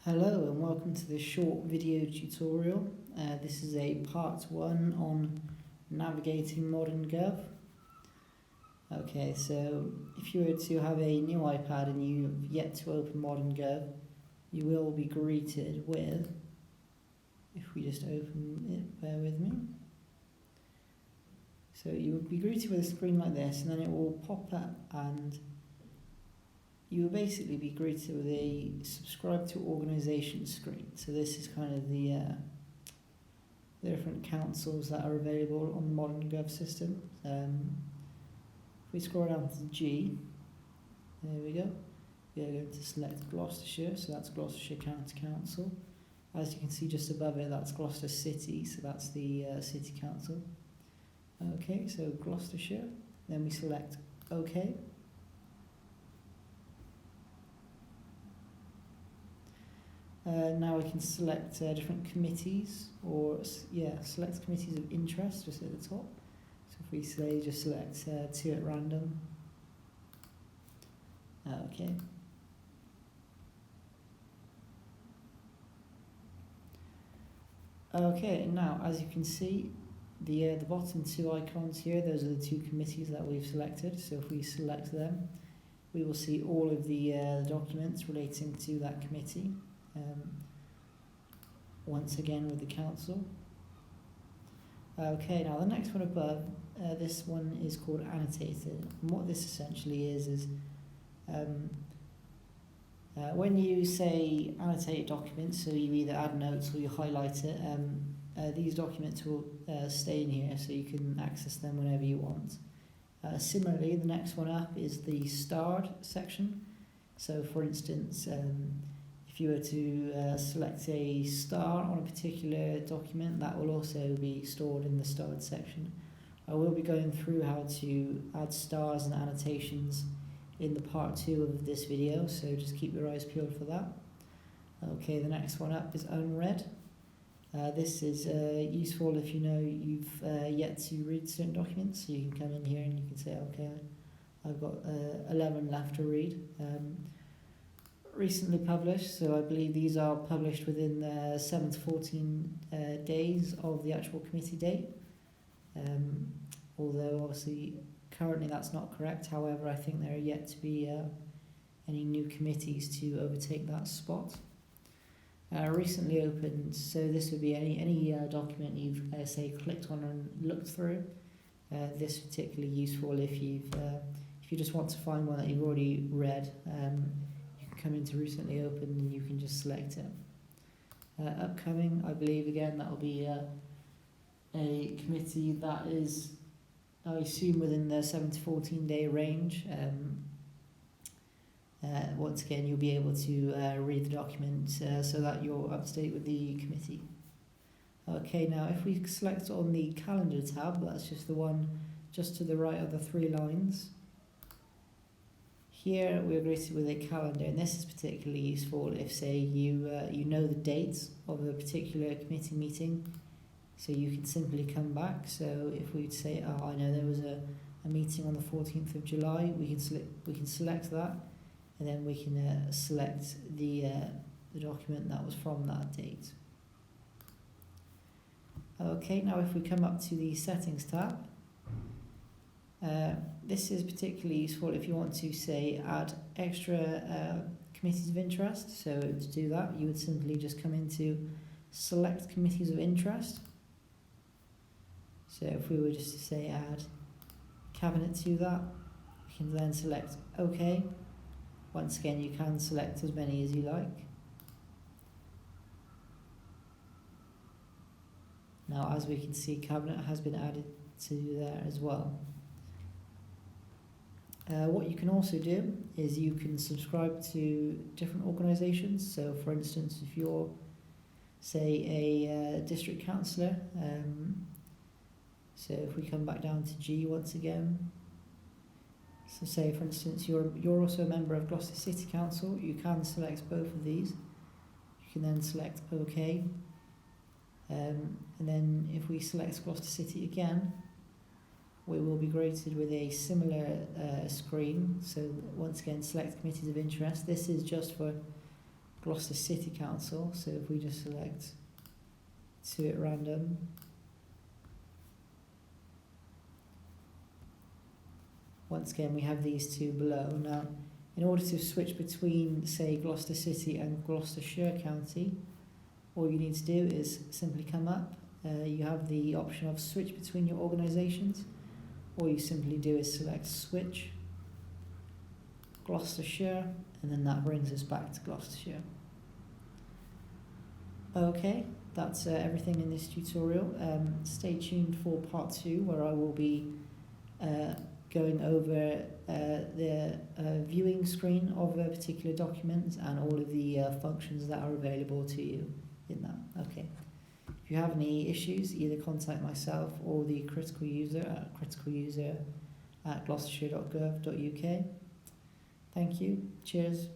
Hello and welcome to this short video tutorial. This is a part 1 on navigating Modern.Gov. Okay, so if you were to have a new iPad and you've yet to open Modern.Gov, you will be greeted with, if we just open it, bear with me. So you will be greeted with a screen like this, and then it will pop up and you will basically be greeted with a subscribe to organisation screen. So this is kind of the different councils that are available on the Modern.Gov system. If we scroll down to G, there we go. We are going to select Gloucestershire, so that's Gloucestershire County Council. As you can see just above it, that's Gloucester City, so that's the City Council. Okay, so Gloucestershire, then we select OK. Now we can select different committees, or select committees of interest just at the top. So if we say just select 2 at random. Okay. Okay, now as you can see, the bottom 2 icons here, those are the 2 committees that we've selected. So if we select them, we will see all of the documents relating to that committee. Once again with the council. Okay, now the next one above, this one is called annotated. And what this essentially is when you say annotate documents, so you either add notes or you highlight it, these documents will stay in here so you can access them whenever you want. Similarly, the next one up is the starred section. So for instance, if you were to select a star on a particular document, that will also be stored in the starred section. I will be going through how to add stars and annotations in the part 2 of this video, so just keep your eyes peeled for that. Okay, the next one up is Unread. This is useful if you know you've yet to read certain documents, so you can come in here and you can say, okay, I've got 11 left to read. Recently published, so I believe these are published within 7 to 14 days of the actual committee date, although obviously currently that's not correct. However, I think there are yet to be any new committees to overtake that spot. Recently opened, so this would be any document you've say clicked on and looked through. This is particularly useful if you just want to find one that you've already read. Come into recently opened and you can just select it. Upcoming, I believe again that will be a committee that is, I assume, within the 7 to 14 day range. Once again, you'll be able to read the document so that you're up to date with the committee. Okay, now if we select on the calendar tab, that's just the one just to the right of the 3 lines. Here we are greeted with a calendar, and this is particularly useful if, say, you know the dates of a particular committee meeting, so you can simply come back. So if we'd say, I know there was a meeting on the 14th of July, we can select that, and then we can select the document that was from that date. Okay, now if we come up to the settings tab, this is particularly useful if you want to, say, add extra committees of interest. So to do that, you would simply just come into select committees of interest. So if we were just to say add cabinet to that, we can then select OK. Once again, you can select as many as you like. Now, as we can see, cabinet has been added to there as well. What you can also do is you can subscribe to different organisations. So for instance, if you're, say, a district councillor, so if we come back down to G once again, so say for instance you're also a member of Gloucester City Council, you can select both of these. You can then select OK, and then if we select Gloucester City again, we will be greeted with a similar screen. So once again, select committees of interest. This is just for Gloucester City Council. So if we just select 2 at random, once again we have these 2 below. Now, in order to switch between, say, Gloucester City and Gloucestershire County, all you need to do is simply come up. You have the option of switch between your organisations. All you simply do is select switch Gloucestershire, and then that brings us back to Gloucestershire. Okay, that's everything in this tutorial. Stay tuned for part 2, where I will be going over the viewing screen of a particular document and all of the functions that are available to you in that. Okay. If you have any issues, either contact myself or the critical user at criticaluser@gloucestershire.gov.uk. Thank you. Cheers.